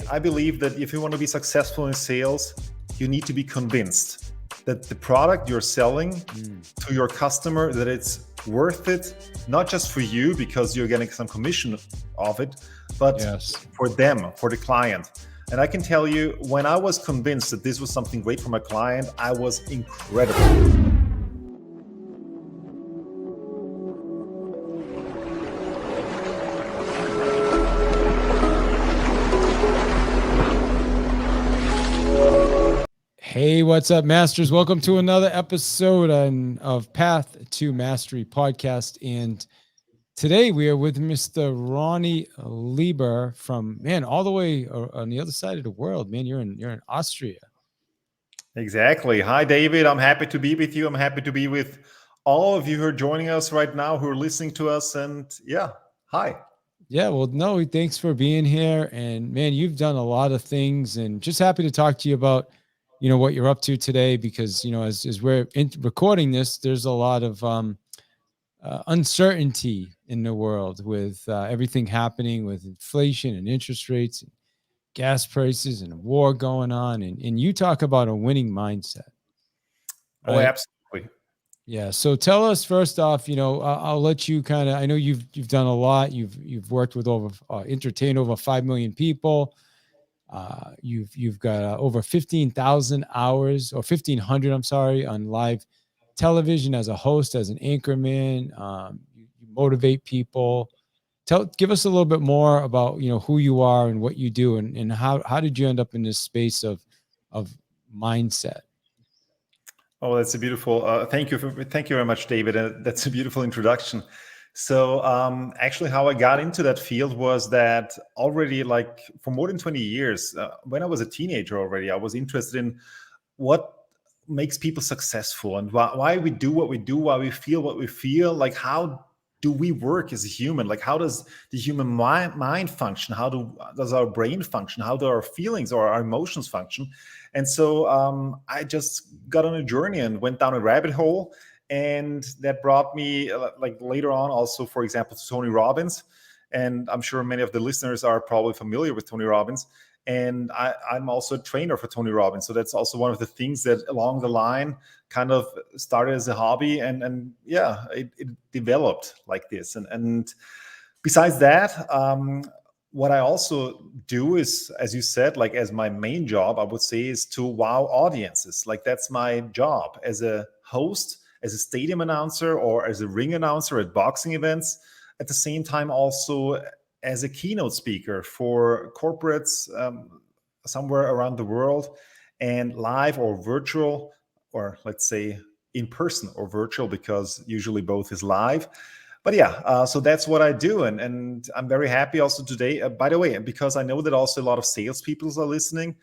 I believe that if you want to be successful in sales, you need to be convinced that the product you're selling to your customer, that it's worth it, not just for you because you're getting some commission of it, but for them, for the client. And I can tell you, when I was convinced that this was something great for my client, I was incredible. Hey, what's up, Masters? Welcome to another episode of Path to Mastery podcast. And today we are with Mr. Ronny Leber from, all the way on the other side of the world. Man, you're in Austria. Exactly. Hi, David. I'm happy to be with you. I'm happy to be with all of you who are joining us right now, who are listening to us. And hi. Yeah, well, no, thanks for being here. And man, you've done a lot of things, and just happy to talk to you about what you're up to today, because as we're recording this, there's a lot of uncertainty in the world with everything happening with inflation and interest rates and gas prices and a war going on, and you talk about a winning mindset, right? Oh, absolutely. Yeah. So tell us first off, I'll let you kind of, I know you've done a lot. You've worked with entertained over 5 million people. You've got over 15,000 hours, or 1,500, I'm sorry, on live television as a host, as an anchorman. You motivate people. Give us a little bit more about who you are and what you do, and how did you end up in this space of mindset? Oh, that's a beautiful. Thank you very much, David. That's a beautiful introduction. So actually, how I got into that field was that already, like, for more than 20 years, when I was a teenager already, I was interested in what makes people successful and why we do what we do, why we feel what we feel, like how do we work as a human, like how does the human mind function, how does our brain function, how do our feelings or our emotions function. And so I just got on a journey and went down a rabbit hole. And that brought me, like, later on also, for example, to Tony Robbins. And I'm sure many of the listeners are probably familiar with Tony Robbins. And I'm also a trainer for Tony Robbins. So that's also one of the things that along the line kind of started as a hobby. And it developed like this. And besides that, what I also do is, as you said, like, as my main job, I would say, is to wow audiences. Like, that's my job as a host, as a stadium announcer, or as a ring announcer at boxing events. At the same time, also as a keynote speaker for corporates somewhere around the world, and live or virtual, or let's say in person or virtual, because usually both is live. But so that's what I do. And I'm very happy also today, by the way, because I know that also a lot of salespeople are listening.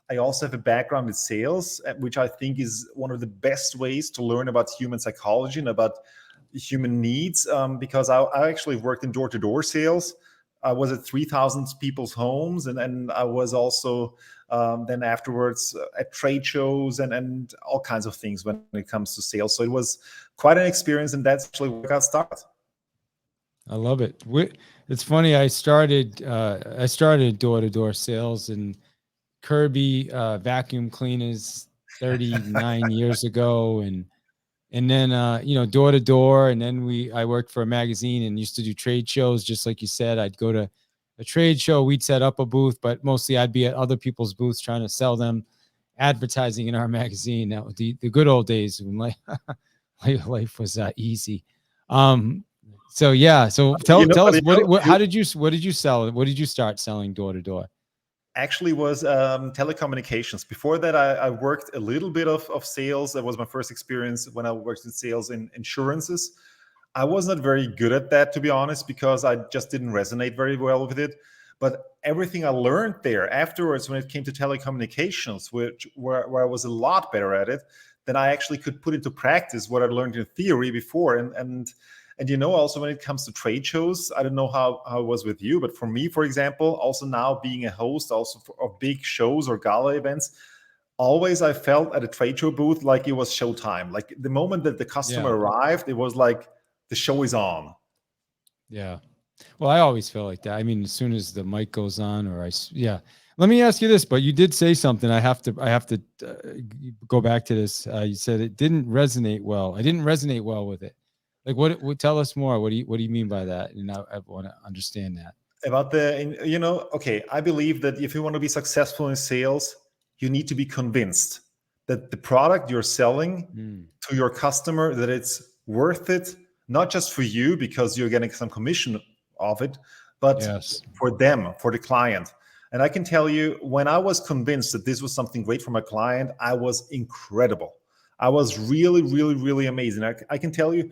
I also have a background in sales, which I think is one of the best ways to learn about human psychology and about human needs, because I actually worked in door-to-door sales. I was at 3,000 people's homes, and I was also then afterwards at trade shows and all kinds of things when it comes to sales. So it was quite an experience, and that's actually where I got started. I love it. It's funny. I started door-to-door sales in Kirby vacuum cleaners 39 years ago, and then door to door, and then I worked for a magazine and used to do trade shows, just like you said. I'd go to a trade show, we'd set up a booth, but mostly I'd be at other people's booths trying to sell them advertising in our magazine. That was the good old days when life was easy. So tell us how did you sell? What did you start selling door to door? Actually was telecommunications. Before that, I worked a little bit of sales. That was my first experience when I worked in sales in insurances. I was not very good at that, to be honest, because I just didn't resonate very well with it. But everything I learned there afterwards, when it came to telecommunications, where I was a lot better at it, then I actually could put into practice what I learned in theory before. And also when it comes to trade shows, I don't know how it was with you, but for me, for example, also now being a host also of big shows or gala events, always I felt at a trade show booth like it was showtime. Like the moment that the customer arrived, it was like the show is on. Yeah. Well, I always feel like that. I mean, as soon as the mic goes on, Let me ask you this, but you did say something. I have to go back to this. You said it didn't resonate well. I didn't resonate well with it. Like what tell us more. What do you mean by that? And I want to understand that. About okay, I believe that if you want to be successful in sales, you need to be convinced that the product you're selling to your customer, that it's worth it, not just for you because you're getting some commission of it, but for them, for the client. And I can tell you, when I was convinced that this was something great for my client, I was incredible. I was really, really, really amazing. I can tell you,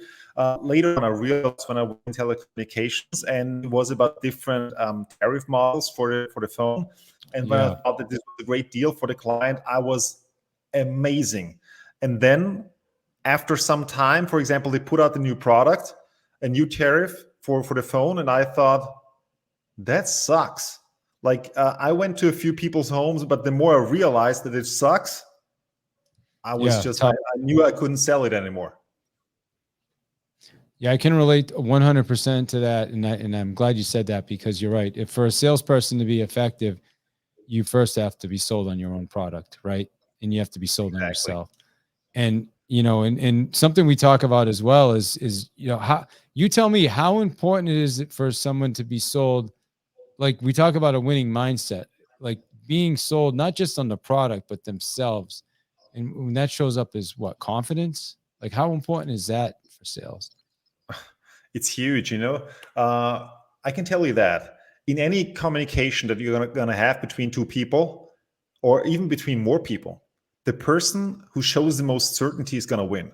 later on, I realized when I went in telecommunications, and it was about different tariff models for the phone. And when I thought that this was a great deal for the client, I was amazing. And then after some time, for example, they put out a new product, a new tariff for the phone, and I thought, that sucks. Like I went to a few people's homes, but the more I realized that it sucks, I was I knew I couldn't sell it anymore. Yeah, I can relate 100% to that, and I'm glad you said that, because you're right. If for a salesperson to be effective, you first have to be sold on your own product, right? And you have to be sold on yourself. And and something we talk about as well is how you tell me how important it is for someone to be sold. Like we talk about a winning mindset, like being sold not just on the product but themselves, and when that shows up as what, confidence. Like how important is that for sales? It's huge. I can tell you that in any communication that you're gonna have between two people, or even between more people, the person who shows the most certainty is gonna win.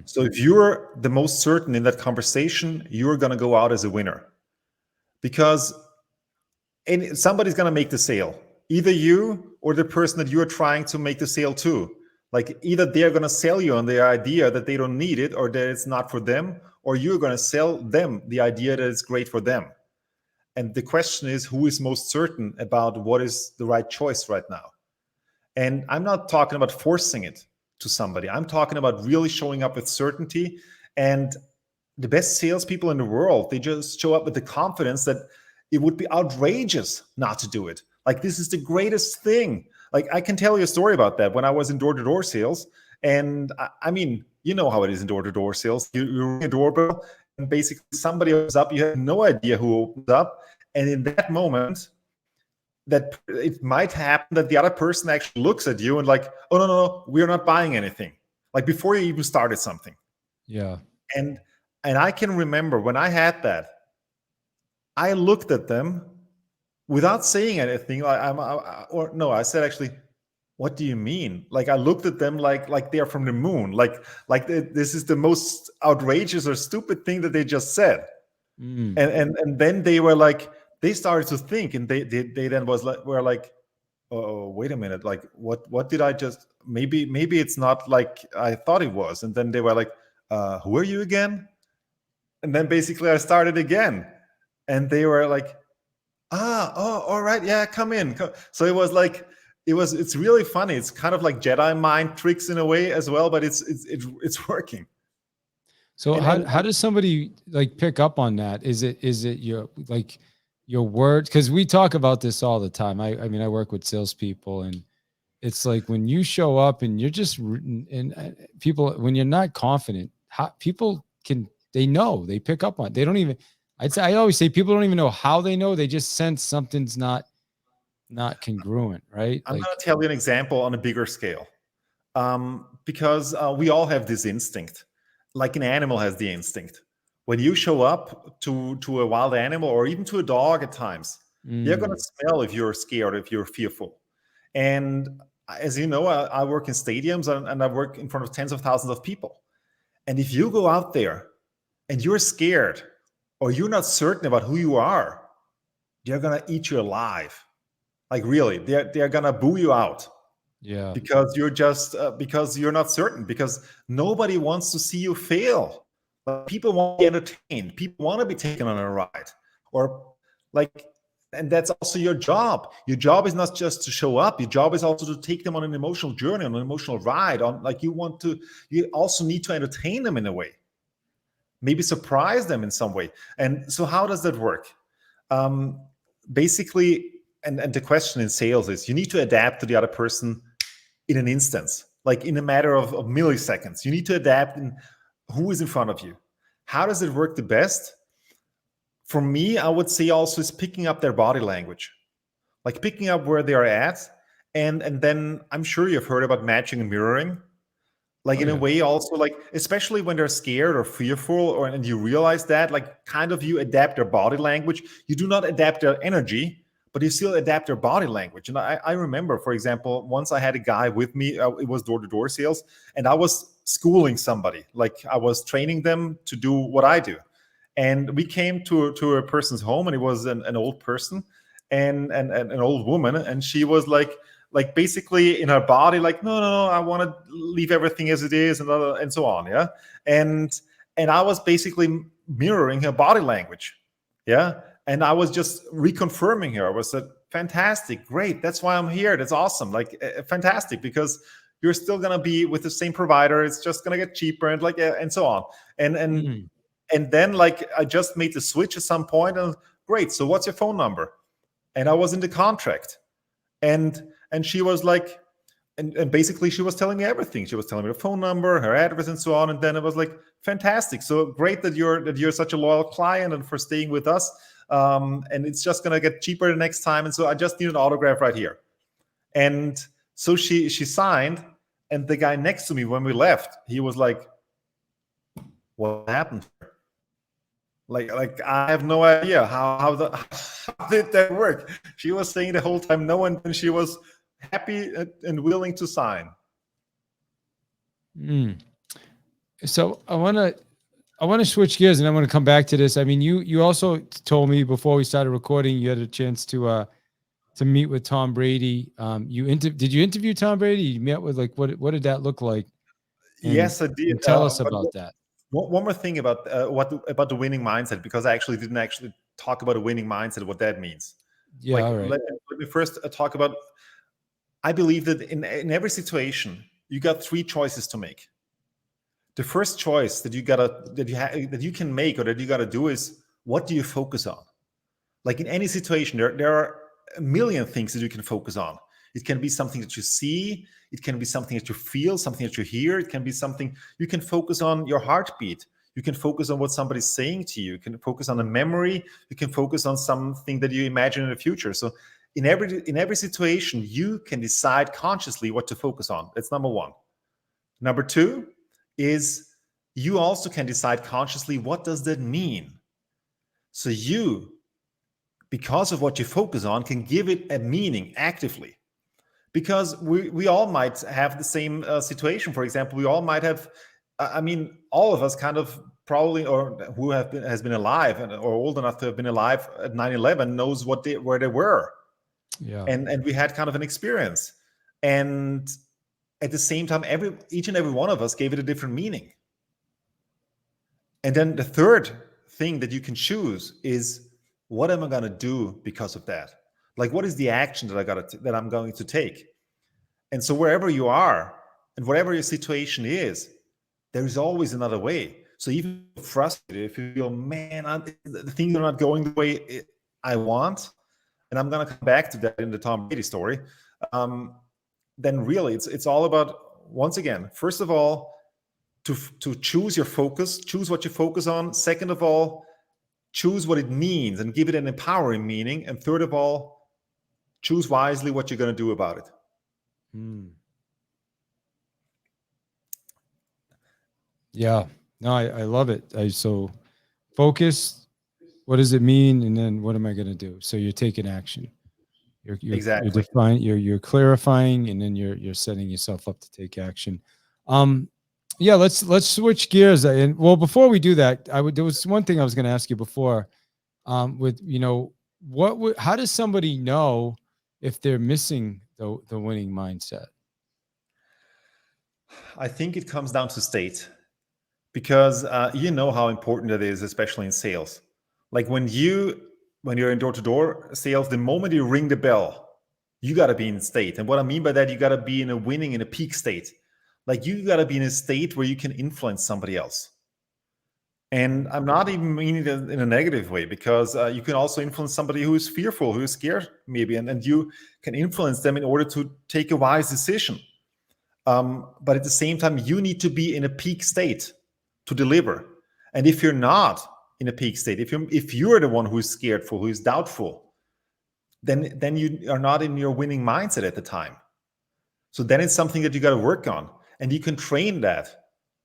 So if you're the most certain in that conversation, you're gonna go out as a winner, because somebody's gonna make the sale, either you or the person that you're trying to make the sale to. Like either they're going to sell you on the idea that they don't need it or that it's not for them, or you're going to sell them the idea that it's great for them. And the question is, who is most certain about what is the right choice right now? And I'm not talking about forcing it to somebody. I'm talking about really showing up with certainty. And the best salespeople in the world, they just show up with the confidence that it would be outrageous not to do it. Like this is the greatest thing. Like I can tell you a story about that when I was in door-to-door sales. And I mean, you know how it is in door-to-door sales. You ring a doorbell and basically somebody opens up. You have no idea who opens up. And in that moment, that it might happen that the other person actually looks at you and like, oh, no, we're not buying anything. Like before you even started something. Yeah. And I can remember when I had that, I looked at them without saying anything. I said, actually, what do you mean? Like I looked at them like they're from the moon. Like this is the most outrageous or stupid thing that they just said. And then they were like, they started to think, and they then were like, oh, wait a minute, like what did I just? Maybe it's not like I thought it was. And then they were like, who are you again? And then basically I started again, and they were like, all right, yeah, come in. So it was like, it's really funny. It's kind of like Jedi mind tricks in a way as well, but it's working. So how does somebody like pick up on that? Is it your words? Because we talk about this all the time. I mean, I work with salespeople, and it's like when you show up and you're just and people, when you're not confident, people they know, they pick up on it. They don't even. I always say people don't even know how they know. They just sense something's not congruent, right? I'm going to tell you an example on a bigger scale, because we all have this instinct, like an animal has the instinct. When you show up to a wild animal or even to a dog at times, they're going to smell if you're scared, if you're fearful. And as you know, I work in stadiums and I work in front of tens of thousands of people. And if you go out there and you're scared, or you're not certain about who you are, they're gonna eat you alive. Like really, they're gonna boo you out. Yeah. Because you're just because you're not certain. Because nobody wants to see you fail. People want to be entertained. People want to be taken on a ride, or like, and that's also your job. Your job is not just to show up. Your job is also to take them on an emotional journey, on an emotional ride. You also need to entertain them in a way. Maybe surprise them in some way. And so how does that work? Basically, and the question in sales is you need to adapt to the other person in an instance, like in a matter of milliseconds. You need to adapt in who is in front of you. How does it work the best? For me, I would say also is picking up their body language, like picking up where they are at. And then I'm sure you've heard about matching and mirroring. Like Oh in a yeah. way also, like especially when they're scared or fearful, or and you realize that, like kind of you adapt their body language. You do not adapt their energy, but you still adapt their body language. And I remember, for example, once I had a guy with me, it was door-to-door sales, and I was schooling somebody, like I was training them to do what I do. And we came to a person's home, and it was an old person and an old woman, and she was like basically in her body, like no, I want to leave everything as it is, and so on, yeah. And I was basically mirroring her body language, yeah. And I was just reconfirming her. I was said, fantastic, great, that's why I'm here, that's awesome, like fantastic, because you're still gonna be with the same provider, it's just gonna get cheaper, and like and so on. And then like I just made the switch at some point, and great, so what's your phone number? And I was in the contract. And she was like, and basically she was telling me everything. She was telling me the phone number, her address, and so on. And then it was like, fantastic, so great that you're such a loyal client and for staying with us. And it's just gonna get cheaper the next time. And so I just need an autograph right here. And so she signed, and the guy next to me, when we left, he was like, what happened? Like I have no idea how did that work? She was saying the whole time no, and she was happy and willing to sign. So I want to switch gears, and I want to come back to this. I mean, you also told me before we started recording you had a chance to meet with Tom Brady. Did you interview Tom Brady? You met with, like, what did that look like? Yes, I did. Tell us about that. One more thing about about the winning mindset, because I actually didn't talk about a winning mindset, what that means. Yeah, like, all right. let me first talk about. I believe that in every situation you got three choices to make. The first choice that you can make, or that you gotta do, is what do you focus on? Like in any situation, there are a million things that you can focus on. It can be something that you see. It can be something that you feel, something that you hear. It can be something you can focus on, your heartbeat. You can focus on what somebody's saying to you. You can focus on a memory. You can focus on something that you imagine in the future. So in every situation, you can decide consciously what to focus on. That's number one. Number two is you also can decide consciously, what does that mean? So you, because of what you focus on, can give it a meaning actively. Because we all might have the same situation. For example, we all might have, I mean, all of us kind of probably, or who has been alive or old enough to have been alive at 9/11 knows where they were. Yeah. And we had kind of an experience. And at the same time, each and every one of us gave it a different meaning. And then the third thing that you can choose is, what am I going to do because of that? Like, what is the action that I'm going to take? And so wherever you are and whatever your situation is, there is always another way. So even if you're frustrated, if you feel, man, the things are not going the way I want, and I'm going to come back to that in the Tom Brady story, then really it's all about, once again, first of all, to choose your focus, choose what you focus on. Second of all, choose what it means and give it an empowering meaning. And third of all, choose wisely what you're going to do about it. Yeah, no, I love it. So focus, what does it mean? And then what am I going to do? So you're taking action. Exactly. You're clarifying, and then you're setting yourself up to take action. Yeah, let's switch gears. And well, before we do that, there was one thing I was going to ask you before, with, how does somebody know if they're missing the winning mindset? I think it comes down to state, because you know how important it is, especially in sales. Like when you're in door-to-door sales, the moment you ring the bell, you got to be in state. And what I mean by that, you got to be in a peak state. Like you got to be in a state where you can influence somebody else. And I'm not even meaning it in a negative way, because you can also influence somebody who is fearful, who is scared, maybe, and you can influence them in order to take a wise decision. But at the same time, you need to be in a peak state to deliver. And if you're not in a peak state, if you're the one who is scared, who is doubtful, then you are not in your winning mindset at the time. So then it's something that you got to work on, and you can train that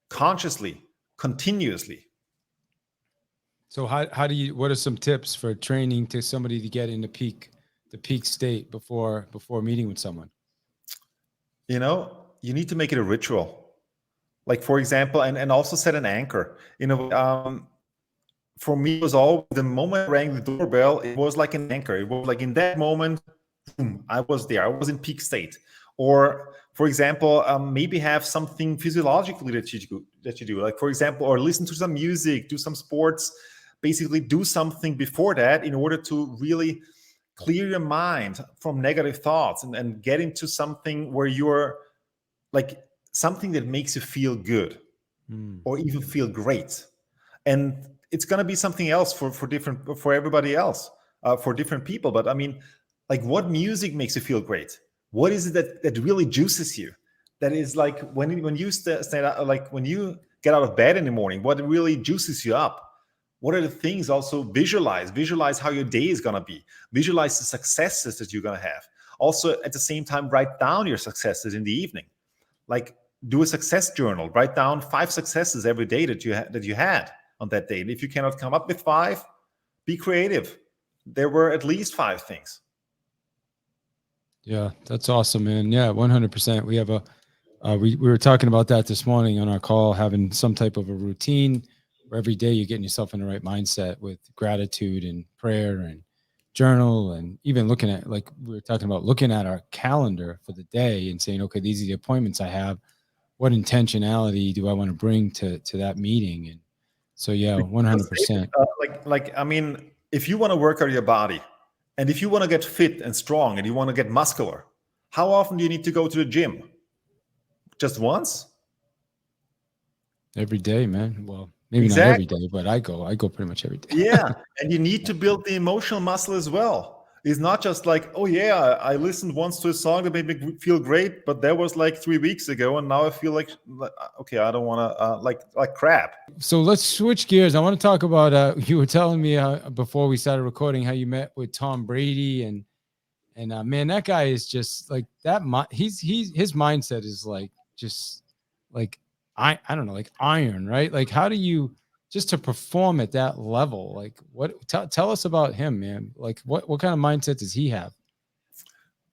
consciously, continuously. So how do you, what are some tips for training to somebody to get in the peak state before meeting with someone? You need to make it a ritual. Like, for example, and also set an anchor. For me, it was always the moment I rang the doorbell, it was like an anchor. It was like in that moment, boom, I was there. I was in peak state. Or, for example, maybe have something physiologically that you do. Like, for example, or listen to some music, do some sports. Basically, do something before that in order to really clear your mind from negative thoughts and get into something where you're like something that makes you feel good or even feel great. And it's going to be something else for everybody else, for different people. But I mean, like, what music makes you feel great? What is it that really juices you? That is like when you stand up, like when you get out of bed in the morning, what really juices you up? What are the things? Also visualize how your day is going to be, visualize the successes that you're going to have. Also, at the same time, write down your successes in the evening. Like, do a success journal, write down 5 successes every day that you had on that day. And if you cannot come up with 5, be creative. There were at least 5 things. Yeah, that's awesome, man. Yeah, 100%. We have we were talking about that this morning on our call, having some type of a routine where every day you're getting yourself in the right mindset with gratitude and prayer and journal, and even looking at, like we were talking about, looking at our calendar for the day and saying, okay, these are the appointments I have. What intentionality do I want to bring to that meeting? And so, yeah, 100%. I mean, if you want to work on your body, and if you want to get fit and strong, and you want to get muscular, how often do you need to go to the gym? Just once? Every day, man. Well, maybe not every day, but I go pretty much every day. Yeah, and you need to build the emotional muscle as well. It's not just like, oh yeah, I listened once to a song that made me feel great, but that was like 3 weeks ago, and now I feel like okay, I don't want to like crap. So let's switch gears. I want to talk about you were telling me before we started recording how you met with Tom Brady, and man, that guy is just like that. His mindset is like just like I don't know, like iron, right? Like, how do you just to perform at that level? Like, what? Tell us about him, man. Like, what kind of mindset does he have?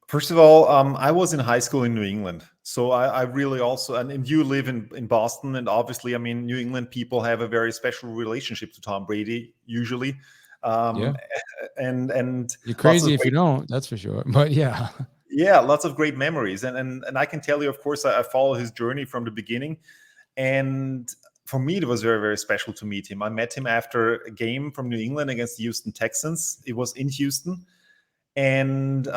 First of all, I was in high school in New England. So I really also, and you live in Boston, and obviously, I mean, New England people have a very special relationship to Tom Brady, usually. Yeah. And You're crazy if you don't, that's for sure. But yeah. Yeah, lots of great memories. And I can tell you, of course, I followed his journey from the beginning. And for me, it was very, very special to meet him. I met him after a game from New England against the Houston Texans. It was in Houston. And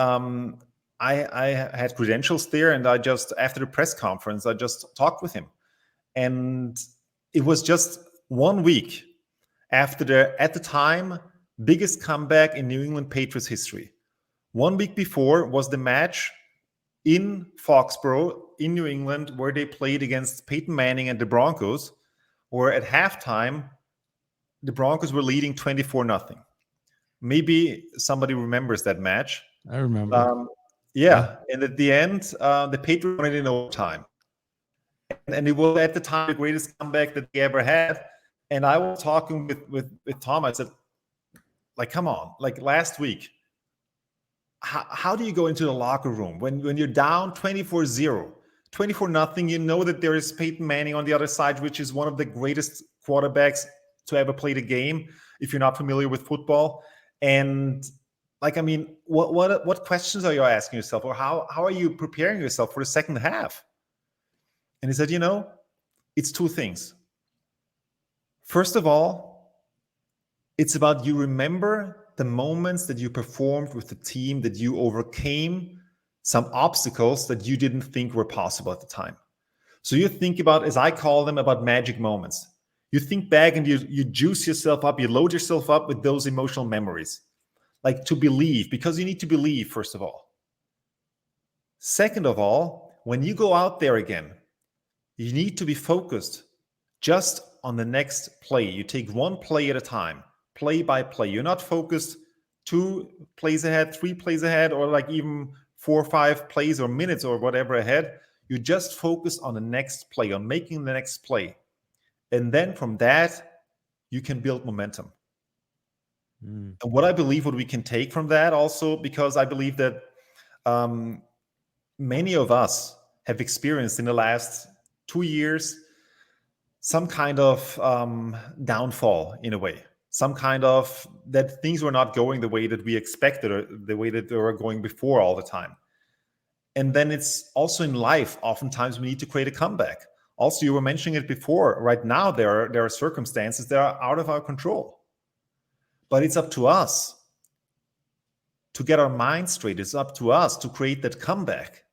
I had credentials there, and after the press conference, I just talked with him. And it was just 1 week after at the time, biggest comeback in New England Patriots history. 1 week before was the match in Foxborough in New England, where they played against Peyton Manning and the Broncos, where at halftime, the Broncos were leading 24-0. Maybe somebody remembers that match. I remember. Yeah, and at the end, the Patriots won it in overtime. And it was at the time the greatest comeback that they ever had. And I was talking with Tom. I said, like, come on, like last week, how do you go into the locker room when you're down 24-0, 24-0? You know that there is Peyton Manning on the other side, which is one of the greatest quarterbacks to ever play the game, if you're not familiar with football. And like, I mean, what questions are you asking yourself, or how are you preparing yourself for the second half? And he said, it's 2 things. First of all, it's about you remember the moments that you performed with the team, that you overcame some obstacles that you didn't think were possible at the time. So you think about, as I call them, about magic moments. You think back and you juice yourself up, you load yourself up with those emotional memories. Like to believe, because you need to believe, first of all. Second of all, when you go out there again, you need to be focused just on the next play. You take one play at a time, play by play. You're not focused 2 plays ahead, 3 plays ahead, or like even 4 or 5 plays or minutes or whatever ahead. You just focus on the next play, on making the next play. And then from that, you can build momentum. And what I believe, what we can take from that also, because I believe that many of us have experienced in the last 2 years some kind of downfall in a way, some kind of that things were not going the way that we expected or the way that they were going before all the time. And then it's also in life, oftentimes we need to create a comeback. Also, you were mentioning it before. Right now, there are circumstances that are out of our control. But it's up to us to get our mind straight. It's up to us to create that comeback.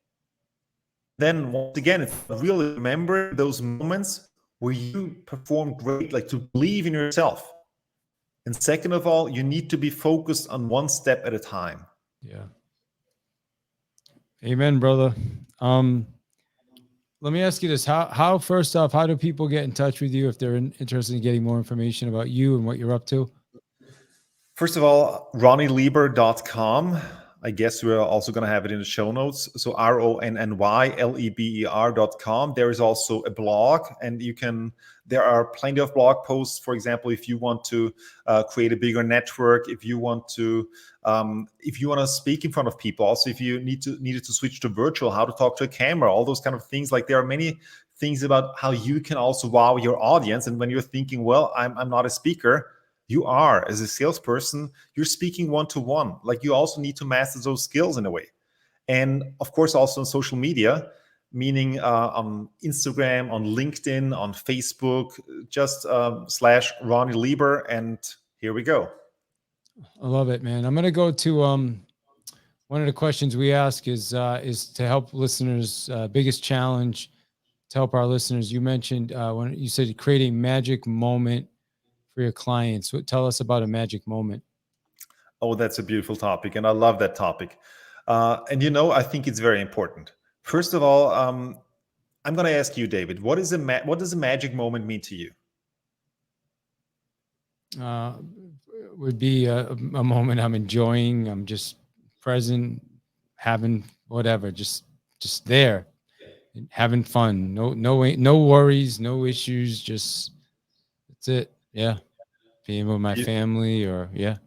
Then once again, it's really remember those moments where you performed great, like to believe in yourself. And second of all, you need to be focused on one step at a time. Yeah. Amen, brother. Let me ask you this. How first off, how do people get in touch with you if they're interested in getting more information about you and what you're up to? First of all, ronnyleber.com. I guess we're also going to have it in the show notes. So RONNYLEBER.com. There is also a blog, and there are plenty of blog posts. For example, if you want to create a bigger network, if you want to speak in front of people, also if you needed to switch to virtual, how to talk to a camera, all those kind of things. Like there are many things about how you can also wow your audience. And when you're thinking, well, I'm not a speaker, you are, as a salesperson, you're speaking one-to-one. Like you also need to master those skills in a way. And of course, also on social media, meaning on Instagram, on LinkedIn, on Facebook, just /Ronny Leber. And here we go. I love it, man. I'm going to go to one of the questions we ask is to help listeners, biggest challenge to help our listeners. You mentioned when you said create a magic moment for your clients. Tell us about a magic moment. Oh, that's a beautiful topic. And I love that topic. And I think it's very important. First of all, I'm going to ask you, David, what does a magic moment mean to you? Would be a moment I'm enjoying. I'm just present, having whatever, just there, having fun. No worries, no issues. Just that's it. Yeah, being with my family, or yeah.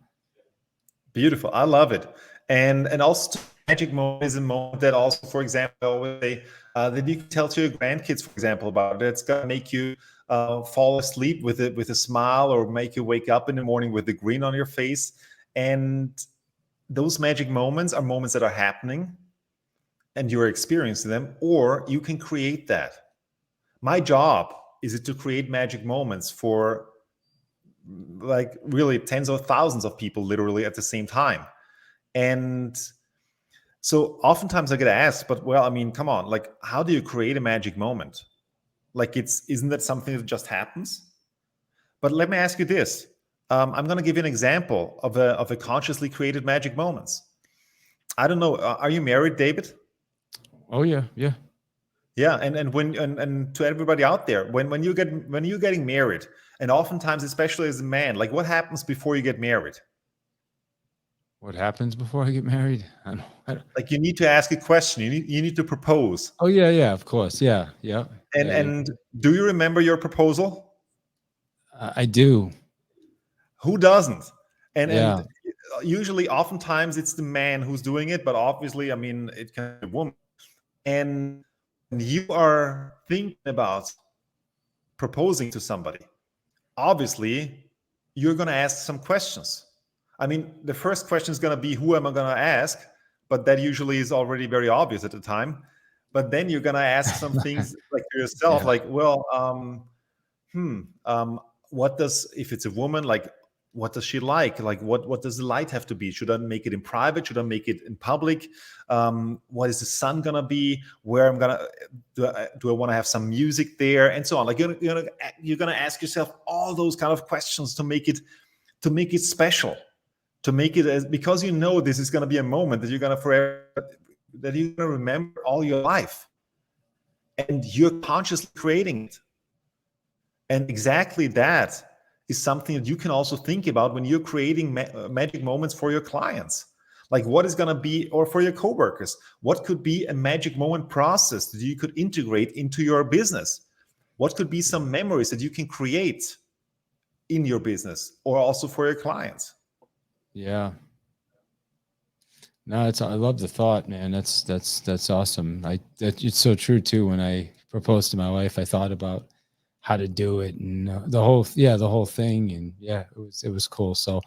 Beautiful. I love it. And also magic moment is a moment that also, for example, I always say that you can tell to your grandkids, for example, about it. It's going to make you fall asleep with a smile, or make you wake up in the morning with a grin on your face. And those magic moments are moments that are happening and you're experiencing them, or you can create that. My job is to create magic moments for like really tens of thousands of people literally at the same time. And so oftentimes I get asked, but well, I mean, come on, like how do you create a magic moment? Like isn't that something that just happens? But let me ask you this. I'm going to give you an example of a consciously created magic moments. I don't know. Are you married, David? Oh yeah. Yeah, and to everybody out there, when you're getting married, and oftentimes, especially as a man, like what happens before you get married? What happens before I get married? I don't. Like you need to ask a question. You need to propose. Oh yeah, of course, yeah. And do you remember your proposal? I do. Who doesn't? And usually, oftentimes, it's the man who's doing it, but obviously, I mean, it can be a woman. And you are thinking about proposing to somebody, obviously you're going to ask some questions. I mean, the first question is going to be, who am I going to ask? But that usually is already very obvious at the time. But then you're going to ask some things like to yourself, like, well, what does, if it's a woman, like, what does she like? Like, what does the light have to be? Should I make it in private? Should I make it in public? What is the sun gonna be? Where I'm gonna do I want to have some music there, and so on? Like, you're gonna ask yourself all those kind of questions to make it special, to make it as, because you know this is gonna be a moment that you're gonna forever, that you're gonna remember all your life, and you're consciously creating it. And exactly that is something that you can also think about when you're creating magic moments for your clients. Like, what is going to be, or for your coworkers, what could be a magic moment process that you could integrate into your business? What could be some memories that you can create in your business or also for your clients? Yeah. No, I love the thought, man. That's awesome. It's so true too. When I proposed to my wife, I thought about how to do it and the whole thing, and yeah, it was cool. So,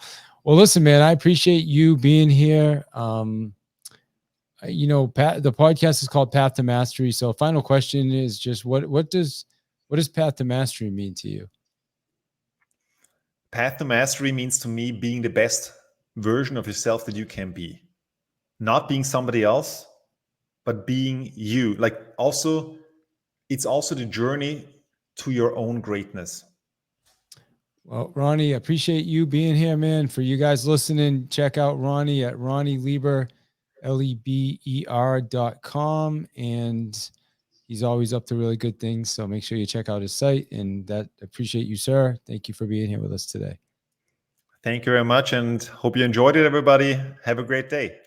well, listen, man, I appreciate you being here. You know, the podcast is called Path to Mastery. So, final question is just what does Path to Mastery mean to you? Path to Mastery means to me being the best version of yourself that you can be. Not being somebody else, but being you. Like, also, it's also the journey to your own greatness. Well, Ronny, I appreciate you being here, man. For you guys listening, check out Ronny at Ronny Leber, LEBER.com. And he's always up to really good things. So make sure you check out his site. And appreciate you, sir. Thank you for being here with us today. Thank you very much, and hope you enjoyed it, everybody. Have a great day.